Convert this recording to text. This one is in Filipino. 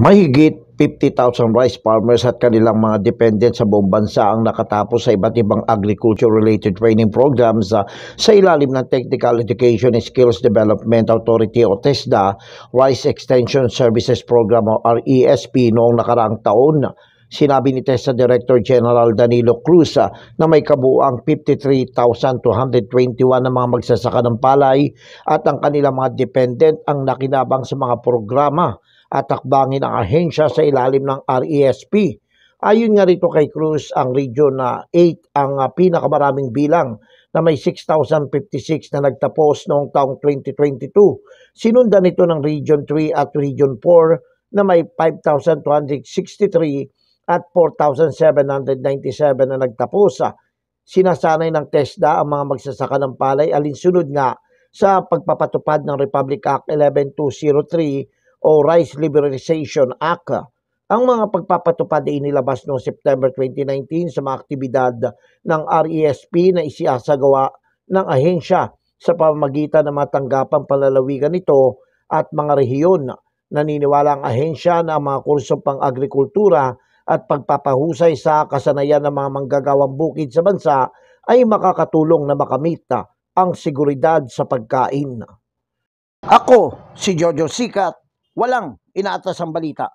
Mahigit 50,000 rice farmers at kanilang mga dependents sa buong bansa ang nakatapos sa iba't ibang agriculture-related training programs sa ilalim ng Technical Education and Skills Development Authority o TESDA Rice Extension Services Program o RESP noong nakaraang taon. Sinabi ni TESDA Director General Danilo Cruz na may kabuuang 53,221 na mga magsasaka ng palay at ang kanilang mga dependent ang nakinabang sa mga programa at takbangin ang ahensya sa ilalim ng RESP. Ayon nga rito kay Cruz, ang Region 8 ang pinakamaraming bilang na may 6,056 na nagtapos noong taong 2022. Sinundan ito ng Region 3 at Region 4 na may 5,263 at 4,797 na nagtapos. Sinasanay ng TESDA ang mga magsasaka ng palay alinsunod nga sa pagpapatupad ng Republic Act 11203 o Rice Liberalization Act. Ang mga pagpapatupad ay inilabas noong September 2019 sa mga aktibidad ng RESP na isasagawa ng ahensya sa pamamagitan ng mga tanggapang palalawigan nito at mga rehiyon. Naniniwala ang ahensya na ang mga kursong pang-agrikultura at pagpapahusay sa kasanayan ng mga manggagawang bukid sa bansa ay makakatulong na makamit ang seguridad sa pagkain. Ako, si Jojo Sikat, walang inaatas ang balita.